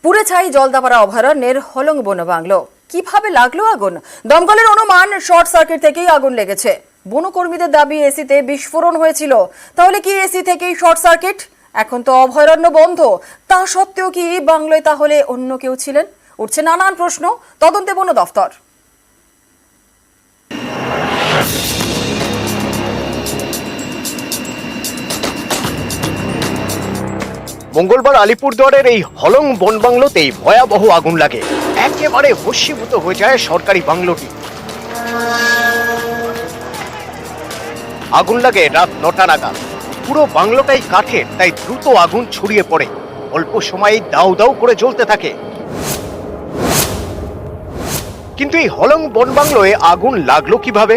পুড়ে ছাই জলদাপাড়া অভয়ারণ্যের হলং বন বাংলো। কিভাবে লাগলো আগুন? দমকলের অনুমান শর্ট সার্কিট থেকেই আগুন লেগেছে। বনকর্মীদের দাবি এসিতে বিস্ফোরণ হয়েছিল। তাহলে কি এসি থেকেই শর্ট সার্কিট? এখন তো অভয়ারণ্য বন্ধ, তা সত্ত্বেও কি বাংলোয় তাহলে অন্য কেউ ছিলেন? উঠছে নানান প্রশ্ন। তদন্তে বন দফতর। মঙ্গলবার আলিপুরদুয়ারের এই হলং বন বাংলোতেই ভয়াবহ আগুন লাগে। একেবারে ভস্মীভূত হয়ে যায় সরকারি বাংলোটি। আগুন লাগে রাত 9টা নাগাদ। পুরো বাংলোটাই কাঠের, তাই দ্রুত আগুন ছড়িয়ে পড়ে। অল্প সময়েই দাউ দাউ করে জ্বলতে থাকে। কিন্তু এই হলং বন বাংলোয় আগুন লাগলো কিভাবে?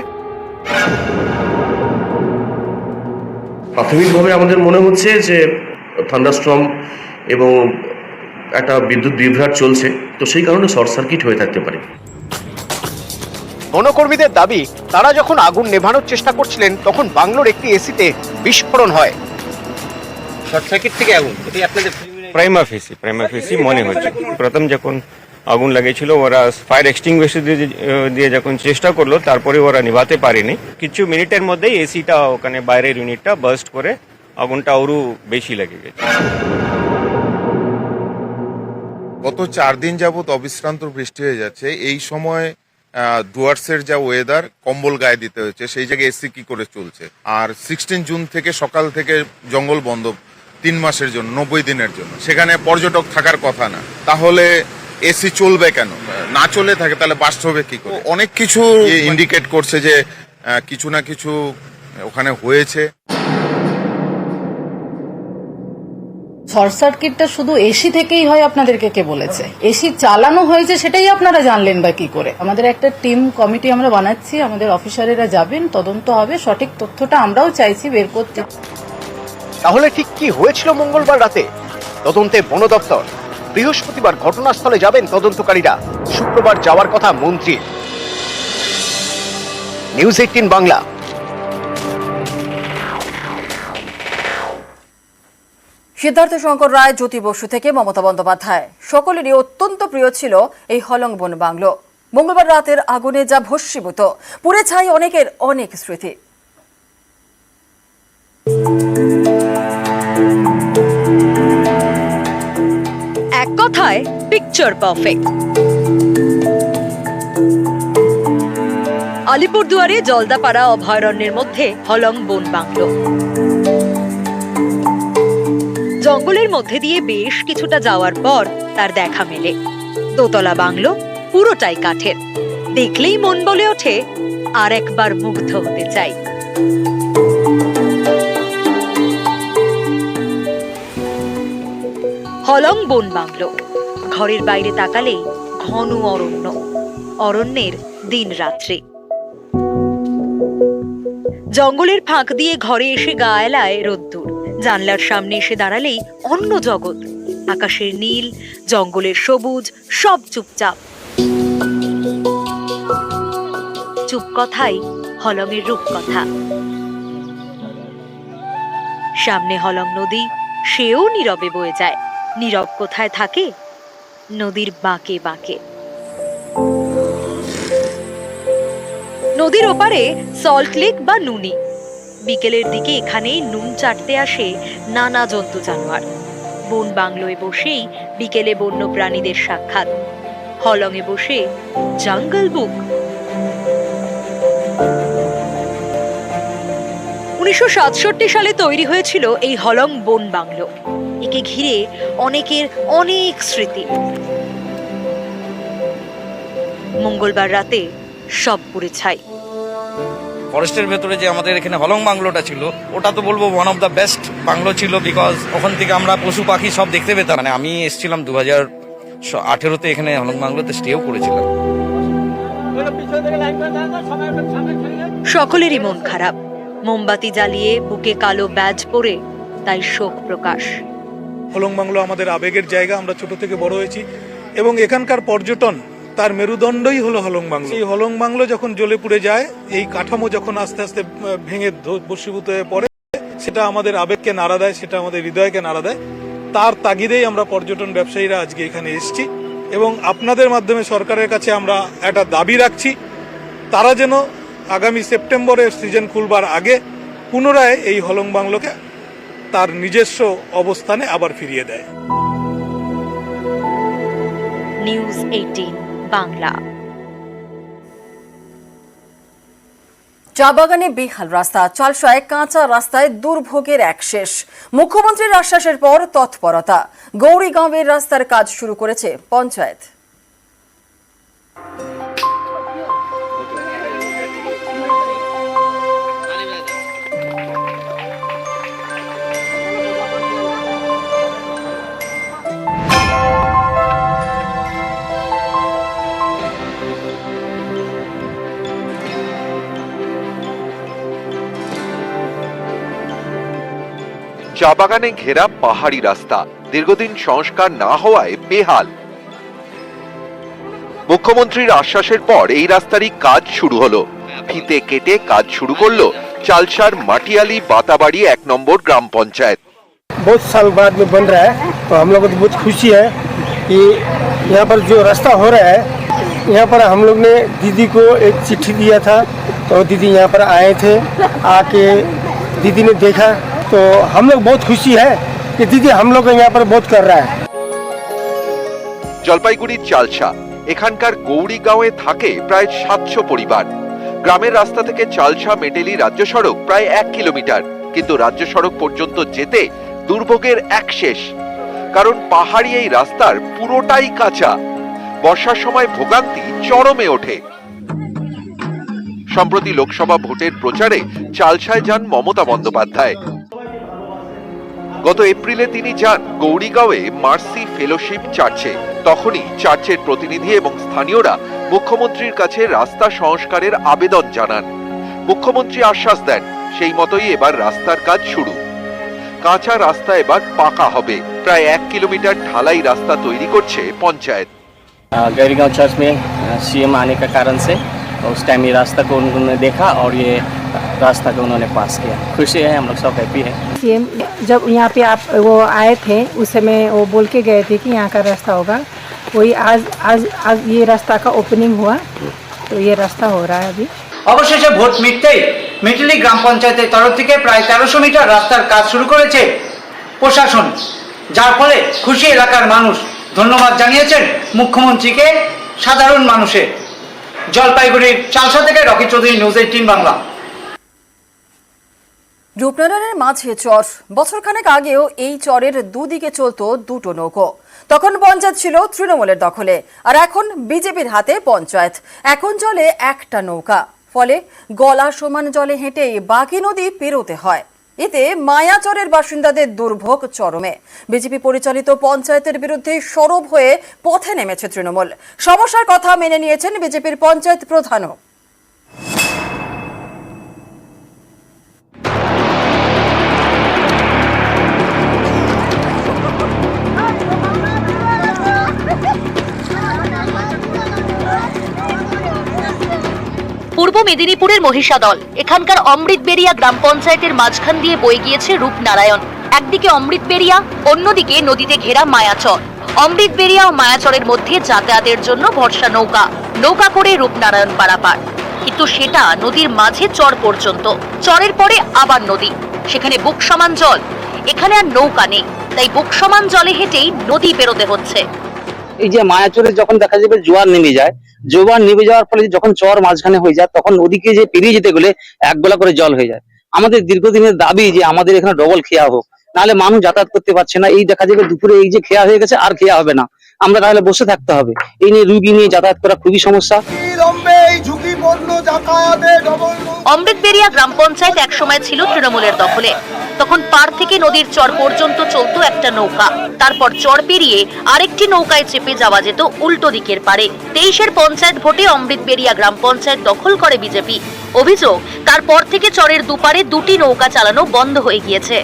প্রাথমিকভাবে আমাদের মনে হচ্ছে যে থান্ডারস্টর্ম এবং একটা বিদ্যুৎ বিভ্রাট চলছে, তো সেই কারণে শর্ট সার্কিট হয়ে থাকতে পারে। বনকর্মীদের দাবি, তারা যখন আগুন নেভানোর চেষ্টা করছিলেন তখন বাংলোর একটি এসিতে বিস্ফোরণ হয়। শর্ট সার্কিট থেকে আগুন, এটাই আপনাদের প্রাইমা ফেসি মনে হচ্ছে। প্রথম যখন আগুন লেগেছিল ওরা ফায়ার এক্সটিংগুইশার দিয়ে যখন চেষ্টা করলো, তারপরে ওরা নিভাতে পারেনি। কিছু মিনিটের মধ্যেই এসিটা ওখানে বাইরের ইউনিটটা বার্স্ট করে আগুনটা আরো বেশি লেগে গেছে। গত 4 দিন যাবত অবিশ্রান্ত বৃষ্টি হয়ে যাচ্ছে। এই সময় ডুয়ার্সের যা ওয়েদার, কম্বল গায়ে দিতে হচ্ছে, সেই জায়গায় এসি কি করে চলছে? আর 16 জুন থেকে সকাল থেকে জঙ্গল বন্ধ 3 মাসের জন্য, 90 দিনের জন্য। সেখানে পর্যটক থাকার কথা না, তাহলে এসি চলবে কেন? না চলে থাকে তাহলে বাস্ট হবে কি করে? অনেক কিছু ইন্ডিকেট করছে যে কিছু না কিছু ওখানে হয়েছে। শর্ট সার্কিটটা শুধু এসি থেকেই হয় আপনাদেরকে কে বলেছে? এসি চালানো হয়েছে সেটাই আপনারা জানলেন বা কি করে? আমাদের একটা টিম কমিটি আমরা বানাচ্ছি, আমাদের অফিসারেরা যাবেন, তদন্ত হবে, সঠিক তথ্যটা আমরাও চাইছি বের করতে। তাহলে ঠিক কি হয়েছিল মঙ্গলবার রাতে? তদন্তে বন দপ্তর। বৃহস্পতিবার ঘটনাস্থলে যাবেন তদন্তকারীরা। শুক্রবার যাওয়ার কথা মন্ত্রীর। নিউজ 18 বাংলা। সিদ্ধার্থ শঙ্কর রায়, জ্যোতি বসু থেকে মমতা বন্দ্যোপাধ্যায়, সকলেরই অত্যন্ত প্রিয় ছিল এই হলং বন বাংলো। মঙ্গলবার রাতের আগুনে যা ভস্মীভূত, পুড়ে ছাই অনেকের অনেক স্মৃতি। এক কথায় পিকচার পারফেক্ট। আলিপুরদুয়ারে জলদাপাড়া অভয়ারণ্যের মধ্যে হলং বন বাংলো। জঙ্গলের মধ্যে দিয়ে বেশ কিছুটা যাওয়ার পর তার দেখা মেলে। দোতলা বাংলো, পুরোটাই কাঠের। দেখলেই মন বলে ওঠে আর একবার মুগ্ধ হতে চাই। হলং বন বাংলো। ঘরের বাইরে তাকালেই ঘন অরণ্য, অরণ্যের দিন রাত্রি। জঙ্গলের ফাঁক দিয়ে ঘরে এসে গা এলায় রোদ্দুর। জানলার সামনে এসে দাঁড়ালেই অন্য জগৎ। আকাশের নীল, জঙ্গলের সবুজ, সব চুপচাপ। চুপ কথাই হলংয়ের রূপকথা। সামনে হলং নদী, সেও নীরবে বয়ে যায়। নীরব কোথায় থাকে? নদীর বাঁকে বাঁকে। নদীর ওপারে সল্ট লেক বা নুনি। বিকেলের দিকে এখানেই নুন চাটতে আসে নানা জন্তু জানোয়ার। বন বাংলোয় বসেই বিকেলে বন্য প্রাণীদের সাক্ষাৎ। হলংয়ে বসে জঙ্গল বুক। 1967 সালে তৈরি হয়েছিল এই হলং বন বাংলো। একে ঘিরে অনেকের অনেক স্মৃতি। মঙ্গলবার রাতে সব পুড়ে ছাই। ফরেস্টের ভেতরে যে আমাদের এখানে হলং বাংলোটা ছিল, ওটা তো বলবো one of the best bungalow ছিল, বিকজ ওখান থেকে আমরা পশু পাখি সব দেখতে পেতাম। মানে আমি এসেছিলাম 2018-তে এখানে হলং বাংলোতে স্টেও করেছিলাম। সকলেরই মন খারাপ। মোমবাতি জ্বালিয়ে বুকে কালো ব্যাজ পরে তাই শোক প্রকাশ। হলং বাংলো আমাদের আবেগের জায়গা, আমরা ছোট থেকে বড় হয়েছি এবং এখানকার পর্যটন তার মেরুদণ্ডই হলো হলং বাংলো। এই হলং বাংলো যখন জ্বলে পুড়ে যায়, এই কাঠামো যখন আস্তে আস্তে ভেঙে ভস্মীভূত হয়ে পড়ে, সেটা আমাদের আবেগকে নাড়া দেয়, সেটা আমাদের হৃদয়কে নাড়া দেয় তার তাগিদেই আমরা পর্যটন ব্যবসায়ীরা আজকে এখানে এসেছি এবং আপনাদের মাধ্যমে সরকারের কাছে আমরা একটা দাবি রাখছি, তারা যেন আগামী সেপ্টেম্বরের সিজন খুলবার আগে পুনরায় এই হলং বাংলোকে তার নিজস্ব অবস্থানে আবার ফিরিয়ে দেয়। নিউজ 18 বাংলা। চা বাগানে বেহাল রাস্তা, চালসায় কাঁচা রাস্তায় দুর্ভোগের এক শেষ। মুখ্যমন্ত্রীর আশ্বাসের পর তৎপরতা, গৌরীগাঁওয়ের রাস্তার কাজ শুরু করেছে পঞ্চায়েত। চা বাগানে ঘেরা পাহাড়ি রাস্তা দীর্ঘদিন সংস্কার না হওয়ায় বেহাল। মুখ্যমন্ত্রীর আশ্বাসের পর এই রাস্তারই কাজ শুরু হলো। ফিতে কেটে কাজ শুরু করলো চালসার মাটিয়ালি बाताबाड़ी 1 नंबर ग्राम पंचायत। बहुत साल बाद में बन रहा है तो हम लोग को बहुत खुशी है कि यहाँ पर जो रास्ता हो रहा है, यहाँ पर हम लोग ने दीदी को एक चिट्ठी दिया था तो दीदी यहाँ पर आए थे, आके दीदी ने देखा तो हम लोग बहुत खुशी है कि दीदी हम लोग को यहाँ पर बहुत कर रहा है। জলপাইগুড়ির চালসা এখানকার গৌরীগাঁওয়ে থাকে প্রায় 700 পরিবার। গ্রামের রাস্তা থেকে চালসা মেটেলি রাজ্য সড়ক প্রায় 1 কিলোমিটার, কিন্তু রাজ্য সড়ক পর্যন্ত যেতে দুর্ভোগের এক শেষ। কারণ পাহাড়ি এই রাস্তার পুরোটাই কাঁচা, বর্ষার সময় ভোগান্তি চরমে ওঠে। সম্প্রতি লোকসভা ভোটের প্রচারে চালসায় যান মমতা বন্দ্যোপাধ্যায়। গত এপ্রিলে তিনি যান গৌরীগাঁওয়ে মার্সি ফেলোশিপ চার্চে। তখনই চার্চের প্রতিনিধি এবং স্থানীয়রা মুখ্যমন্ত্রীর কাছে রাস্তা সংস্কারের আবেদন জানান। মুখ্যমন্ত্রী আশ্বাস দেন সেই মতোই এবার রাস্তার কাজ শুরু। কাঁচা রাস্তা এবার পাকা হবে। প্রায় 1 কিলোমিটার ঢালাই রাস্তা তৈরি করছে পঞ্চায়েত। गौरीगांव चर्च में सीएम आने का कारण से उस टाइम ये रास्ता को उन्होंने देखा और ये रास्ता को उन्होंने पास किया। खुशी है, हम लोग सब हैप्पी है। सीएम जब यहाँ पे आप वो आए थे उस समय वो बोल के गए थे कि यहाँ का रास्ता होगा, वही आज ये रास्ता का ओपनिंग हुआ तो ये रास्ता हो रहा है अभी। অবশেষে ভোট মিটতেই মিটলি গ্রাম পঞ্চায়েতের তরফ থেকে প্রায় 1300 মিটার রাস্তার কাজ শুরু করেছে প্রশাসন, যার ফলে খুশি এলাকার মানুষ। ধন্যবাদ জানিয়েছেন মুখ্যমন্ত্রীকে সাধারণ মানুষের। জলপাইগুড়ির চালসা থেকে রকি চৌধুরী, নিউজ 18 বাংলা। রূপনারায়ণের মাঝে চর, বছরখানেক আগেও এই চরের দুদিকে চলতো দুটো নৌকো। তখন পঞ্চায়েত ছিল তৃণমূলের দখলে, আর এখন বিজেপির হাতে পঞ্চায়েত। এখন চলে একটা নৌকা, ফলে গলা সমান জলে হেঁটেই বাকি নদী পেরোতে হয়। এতে মায়াচরের বাসিন্দাদের দুর্ভোগ চরমে। বিজেপি পরিচালিত পঞ্চায়েতের বিরুদ্ধে সরব হয়ে পথে নেমেছে তৃণমূল। সমস্যার কথা মেনে নিয়েছেন বিজেপির পঞ্চায়েত প্রধানও। পূর্ব মেদিনীপুরের মহিষাদল, এখানকার অমৃতবেড়িয়া গ্রাম পঞ্চায়েতের মাঝখান দিয়ে বয়ে গিয়েছে রূপনারায়ণ। একদিকে অমৃতবেড়িয়া, অন্যদিকে নদীতে ঘেরা মায়াচর। অমৃতবেড়িয়া ও মায়াচরের মধ্যে যাতায়াতের জন্য ভরসা নৌকা করে রূপনারায়ণ পারাপার। কিন্তু সেটা নদীর মাঝে চর পর্যন্ত, চরের পরে আবার নদী, সেখানে বুক সমান জল। এখানে আর নৌকা নেই, তাই বুক সমান জলে হেঁটেই নদী পেরোতে হচ্ছে। এই যে মায়াচরে যখন দেখা যাবে জোয়ার নেমে যায়, জোয়ার নেমে যাওয়ার ফলে যখন চর মাঝখানে হয়ে যায়, তখন নদীকে যে পেরিয়ে যেতে গেলে 1 গলা করে জল হয়ে যায়। আমাদের দীর্ঘদিনের দাবি যে আমাদের এখানে ডবল খেয়া হোক, নাহলে মানুষ যাতায়াত করতে পারছে না। এই দেখা যাবে দুপুরে এই যে খেয়া হয়ে গেছে, আর খেয়া হবে না, আমরা তাহলে বসে থাকতে হবে। এই নিয়ে রুগী নিয়ে যাতায়াত করা খুবই সমস্যা। অমৃতবেড়িয়া গ্রাম পঞ্চায়েত একসময় ছিল তৃণমূলের দখলে। তখন পাড় থেকে নদীর চর পর্যন্ত চলতো একটা নৌকা, তারপর চর পেরিয়ে আরেকটি নৌকায় চেপে যাওয়া যেত উল্টো দিকের পারে। 23-এর পঞ্চায়েত ভোটে অমৃতবেড়িয়া গ্রাম পঞ্চায়েত দখল করে বিজেপি। অভিযোগ, তারপর থেকে চরের দুপারে দুটি নৌকা চালানো বন্ধ হয়ে গিয়েছে।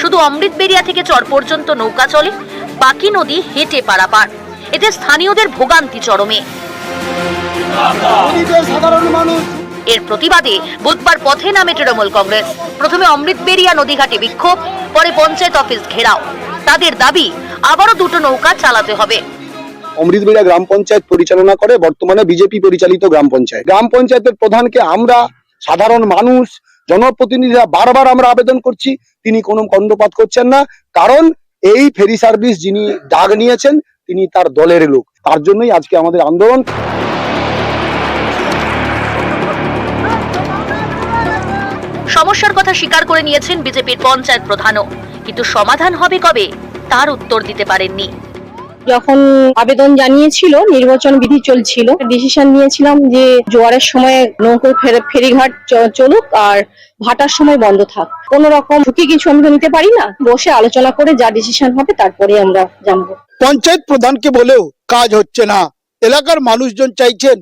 শুধু অমৃতবেড়িয়া থেকে চর পর্যন্ত নৌকা চলে, বাকি নদী হেঁটে পারাপার। এতে স্থানীয়দের ভোগান্তি চরমে। এর প্রতিবাদে বুধবার পথে নামে তৃণমূল কংগ্রেস। প্রথমে অমৃতবেড়িয়া নদীঘাটে বিক্ষোভ, পরে পঞ্চায়েত অফিস ঘেরাও। তাদের দাবি আবারও দুটো নৌকা চালাতে হবে। অমৃতবেড়িয়া গ্রাম পঞ্চায়েত পরিচালনা করে বর্তমানে বিজেপি পরিচালিত গ্রাম পঞ্চায়েত। গ্রাম পঞ্চায়েতের প্রধানকে আমরা সাধারণ মানুষ, জনপ্রতিনিধিরা বারবার আমরা আবেদন করছি, তিনি কোনো কর্ণপাত করছেন না। কারণ এই ফেরি সার্ভিস যিনি ডাক নিয়েছেন তিনি তার দলের লোক, তার জন্যই আজকে আমাদের আন্দোলন। সমস্যার কথা স্বীকার করে নিয়েছেন বিজেপির পঞ্চায়েত প্রধানও, কিন্তু সমাধান হবে কবে তার উত্তর দিতে পারেননি। যখন আবেদন জানিয়েছিল, নির্বাচন বিধি চলছিল, ডিসিশন নিয়েছিলাম যে জোয়ারের সময় নৌকো ফেরিঘাট চলুক আর ভাটার সময় বন্ধ থাক। কোন রকম ঝুঁকি কিছু আমরা নিতে পারি না, বসে আলোচনা করে যা ডিসিশন হবে তারপরে আমরা জানবো। পঞ্চায়েত প্রধানকে বলেও কাজ হচ্ছে না। এলাকার মানুষজন চাইছেন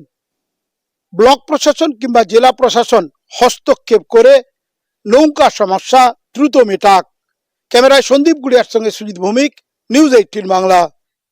ব্লক প্রশাসন কিংবা জেলা প্রশাসন হস্তক্ষেপ করে নৌকা সমস্যা দ্রুত মেটাক। ক্যামেরায় সন্দীপ গুড়িয়ার সঙ্গে সুজিত ভৌমিক, নিউজ 18 বাংলা।